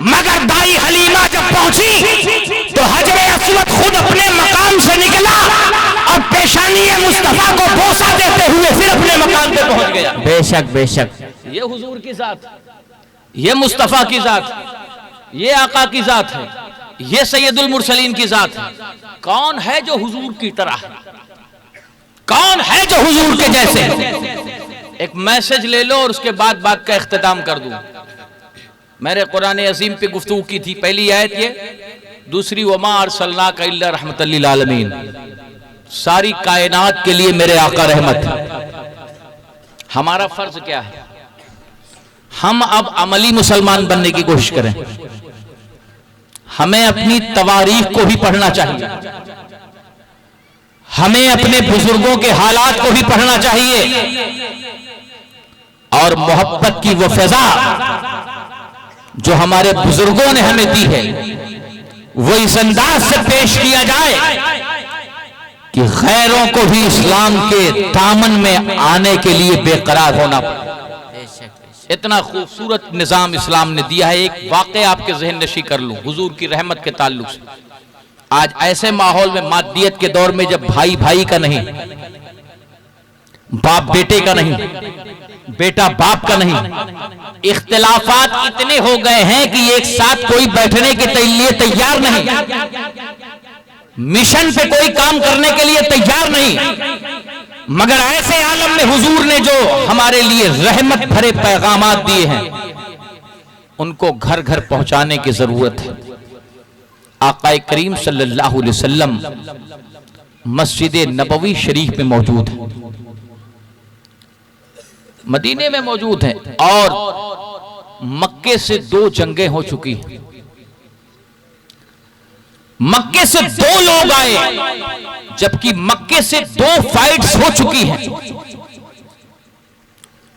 मगर दाई हलीमा जब पहुंची तो हजरे अस्वद खुद अपने मकाम से निकला और पेशानी मुस्तफा को बोसा देते हुए फिर अपने मकाम पे पहुंच गया। बेशक बेशक। ये हुजूर की जात, ये मुस्तफा की जात, ये आका की जात है, ये सैयदुल मुरसलीन की जात है। कौन है जो हुजूर की तरह है? कौन है जो हुजूर के जैसे? एक मैसेज ले लो और उसके बाद बात का इख्तिताम कर दूं। मैंने कुरान अजीम पे गुफ्तगू की थी। पहली आयत ये, दूसरी वमा अरसलनाका इल्ला रहमतल लिल आलमीन, सारी कायनात के लिए मेरे आका रहमत है। हमारा फर्ज क्या है? हम अब अमली मुसलमान बनने की कोशिश करें। हमें अपनी तवारीख को भी पढ़ना चाहिए, हमें अपने बुजुर्गों के हालात को भी पढ़ना चाहिए और मोहब्बत की वो फिजा जो हमारे बुजुर्गों ने हमें दी है वो इस अंदाज से पेश किया जाए कि गैरों को भी इस्लाम के दामन में आने के लिए बेकरार होना पड़ा। इतना खूबसूरत निजाम इस्लाम ने दिया है। एक वाक़े आपके ज़हन नशी कर लूं हुजूर की रहमत के ताल्लुक से। आज ऐसे माहौल में, मादियत के दौर में, जब भाई भाई का नहीं, बाप बेटे का नहीं, बेटा बाप का नहीं, इख्तिलाफात इतने हो गए हैं कि एक साथ कोई बैठने के लिए तैयार नहीं, मिशन पे कोई काम करने के लिए तैयार नहीं। मगर ऐसे आलम में हुजूर ने जो हमारे लिए रहमत भरे पैगामात दिए हैं, उनको घर घर पहुंचाने की जरूरत है। आकाए करीम सल्लल्लाहु अलैहि वसल्लम मस्जिद नबवी शरीफ में मौजूद है, मदीने में मौजूद है, और मक्के से 2 जंगें हो चुकी हैं। मक्के से 2 लोग आए, जबकि मक्के से 2 फाइट्स हो चुकी हैं,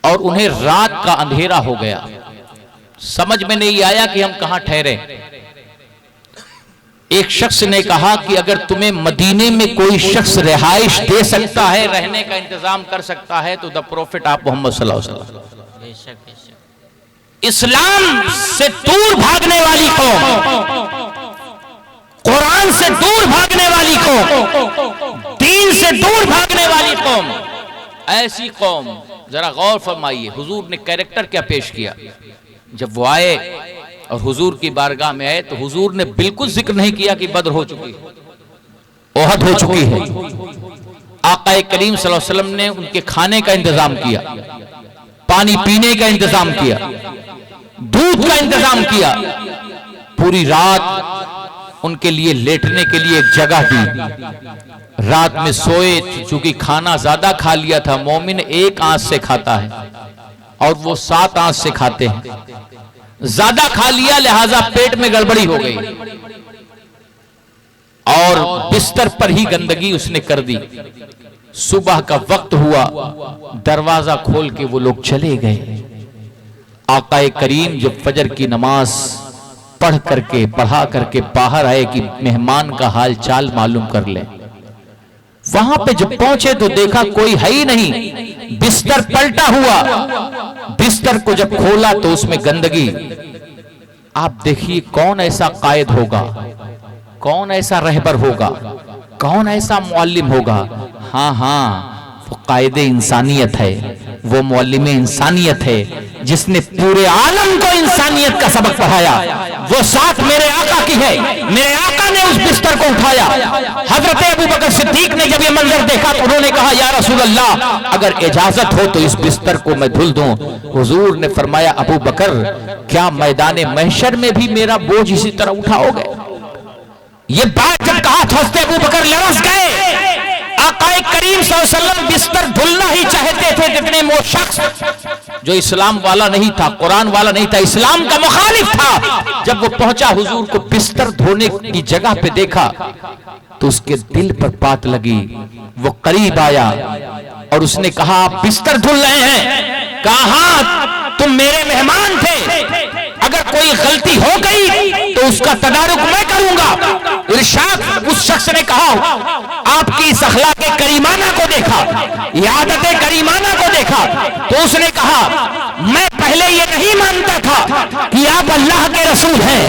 और उन्हें रात का अंधेरा हो गया। समझ में नहीं आया कि हम कहां ठहरे। एक शख्स ने कहा कि अगर तुम्हें मदीने में कोई शख्स रिहाइश दे सकता है, रहने का इंतजाम कर सकता है, तो द प्रॉफिट आप मोहम्मद सल्लल्लाहु अलैहि वसल्लम। इस्लाम से दूर भागने वाली कौम, कुरान से दूर भागने वाली कौम, दीन से दूर भागने वाली कौम, ऐसी कौम, जरा गौर फरमाइए हुजूर ने कैरेक्टर क्या पेश किया। जब वो आए और हुजूर की बारगाह में आए, तो हुजूर ने बिल्कुल जिक्र नहीं किया कि बद्र हो चुकी है, ओहद हो चुकी है। आकाए करीम सल्लल्लाहु अलैहि वसल्लम ने उनके खाने का इंतजाम किया, पानी पीने का इंतजाम किया, दूध का इंतजाम किया, पूरी रात उनके लिए लेटने के लिए एक जगह दी। रात में सोए, चूंकि खाना ज्यादा खा लिया था। मोमिन एक आंच से खाता है और वो 7 आंच से खाते हैं। ज्यादा खा लिया, लिहाजा पेट में गड़बड़ी हो गई और बिस्तर पर ही गंदगी उसने कर दी। सुबह का वक्त हुआ, दरवाजा खोल के वो लोग चले गए। आकाए करीम जब फजर की नमाज पढ़ा करके बाहर आए कि मेहमान का हाल चाल मालूम कर ले। वहां पे जब पहुंचे तो देखा कोई है ही नहीं, बिस्तर पलटा हुआ। बिस्तर को जब खोला तो उसमें गंदगी। आप देखिए कौन ऐसा कायद होगा, कौन ऐसा रहबर होगा, कौन ऐसा मुअल्लिम होगा। हाँ हाँ, वो कायदे इंसानियत है, वो मुअल्लिम इंसानियत है, जिसने पूरे आलम को इंसानियत का सबक पढ़ाया। वो साथ मेरे आका की है। मेरे आका ने उस बिस्तर को उठाया। हजरत अबू बकर सिद्दीक ने जब ये मंजर देखा तो उन्होंने कहा, या रसूल अल्लाह, अगर इजाजत हो तो इस बिस्तर को मैं धुल दूं। हुजूर ने फरमाया, अबू बकर, क्या मैदान महशर में भी मेरा बोझ इसी तरह उठाओगे? ये बात जब कहा तो हज़रत अबू बकर लरस गए। आकाए करीम सल्लल्लाहु अलैहि वसल्लम बिस्तर धुलना ही चाहते थे, जितने वो शख्स जो इस्लाम वाला नहीं था, कुरान वाला नहीं था, इस्लाम का मुखालिफ था, जब वो पहुंचा हुजूर को बिस्तर धोने की जगह पे देखा तो उसके दिल पर बात लगी। वो करीब आया और उसने कहा, आप बिस्तर धुल रहे हैं? कहा, हाँ, तुम मेरे मेहमान थे, अगर कोई गलती हो गई तो उसका तदारुक मैं करूंगा। इरशाद उस शख्स ने कहा, आपकी इस अखलाक करीमाना को देखा, आदत करीमाना को देखा, तो उसने कहा, मैं पहले ये नहीं मानता था कि आप अल्लाह के रसूल हैं,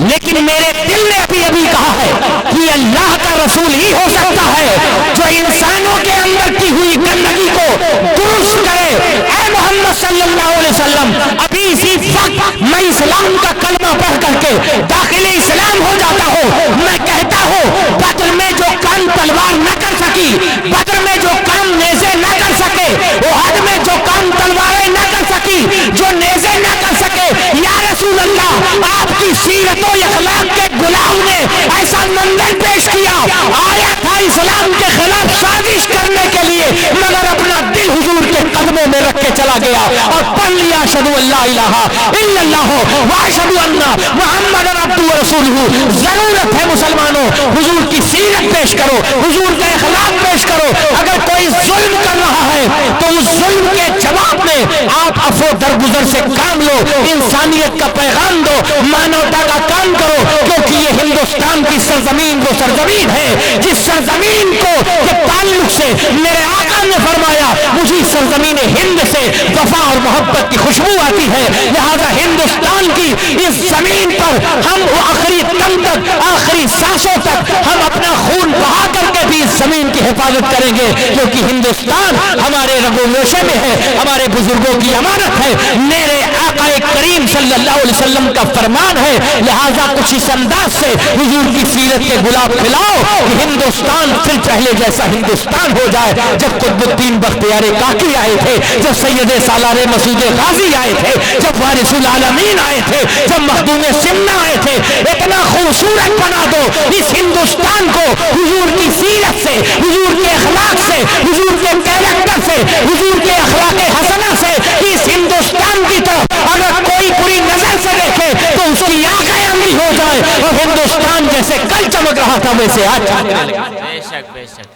लेकिन मेरे दिल ने अभी अभी कहा है कि अल्लाह का रसूल ही हो सकता है जो इंसानों के अंदर की हुई गंदगी को दुरुस्त करे। ऐ मोहम्मद सल्लल्लाहु अलैहि वसल्लम, अभी इसी वक्त मैं इस्लाम का कलमा पढ़ करके दाखिले इस्लाम हो जाता हूँ। मैं कहता हूँ, बद्र में जो काम तलवार न कर सकी, बद्र में जो काम नेज़े न कर सके, उहद में जो काम तलवारें न कर सकी, जो नेज़े न कर सके, या रसूल अल्लाह, आपकी सीरत और अखलाक के गुलाम ने ऐसा मंजर पेश किया, आया था इस्लाम के खिलाफ साजिश करने के लिए, मगर अपना दिल हुजूर के कदमों में रख के करके चला गया और पढ़ लिया अशहदु अल्ला इलाहा इल्लल्लाह व अशहदु अन्ना मुहम्मदन अब्दुहु व रसूलुहु। जरूरत है मुसलमानों, हुजूर की सीरत पेश करो, हुजूर का इखलाक पेश करो। अगर कोई जुल्म कर रहा है तो उस जुल्म के जवाब में आप अफो दरगुजर से काम लो, इंसानियत का पैगाम दो, मानवता का काम करो, क्योंकि ये हिंदुस्तान की सरजमीन वो सरजमीन है जिस सरजमीन को के ताल्लुक से मेरे आका ने फरमाया मुझे सरजमीन हिंद से वफा और मोहब्बत की खुशबू आती है। लिहाजा हिंदुस्तान की इस जमीन पर हम आखिरी दम तक, आखिरी सांसों तक हम अपना खून बहा करके भी इस जमीन की हिफाजत करेंगे, क्योंकि हिंदुस्तान हमारे रगो रेशे में है, हमारे बुजुर्गों की अमानत है, मेरे आका करीम सल्लल्लाहु अलैहि वसल्लम का फरमान है। लिहाजा कुछ इस अंदाज से हुजूर की सीरत के गुलाब खिलाओ कि हिंदुस्तान फिर पहले जैसा हिंदुस्तान हो जाए। जब कुतुबुद्दीन बख्तियार काकी आए थे, जब सैयद सालार मसूद गाजी आए थे, जब वारिसुल आलमीन आए थे, जब मखदूम सिमना आए थे, इतना खूबसूरत बना दो इस हिंदुस्तान को हुजूर की सीरत से, हुजूर के अखलाक से, हुजूर के कैरेक्टर से, हुजूर के अखलाक हसना से। इस हिंदुस्तान की तरफ अगर कोई बुरी नजर से देखे तो उसकी आंखें अंधी हो जाए और हिंदुस्तान जैसे कल चमक रहा था वैसे आज बेशक बेशक।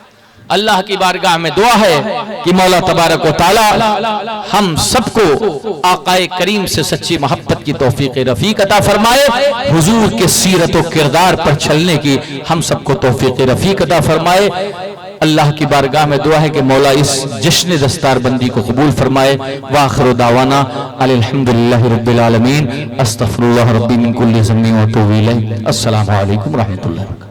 अल्लाह की बारगाह में दुआ है कि मौला तबारक व तआला हम सबको आकाए करीम से सच्ची मोहब्बत की तौफीक रफीक अता फरमाए, हुजूर के सीरत व किरदार पर चलने की हम सबको तौफीक रफीक अता फरमाए। अल्लाह की बारगाह में दुआ है कि मौला इस जश्न दस्तारबंदी को कबूल फरमाए। वाखिरु दावाना अल्हम्दुलिल्लाहि रब्बिल आलमीन, अस्तगफिरुल्लाह रब्बी मिन कुल्ली ज़म्बिन व अतूबु इलैह। अस्सलामु अलैकुम व रहमतुल्लाहि।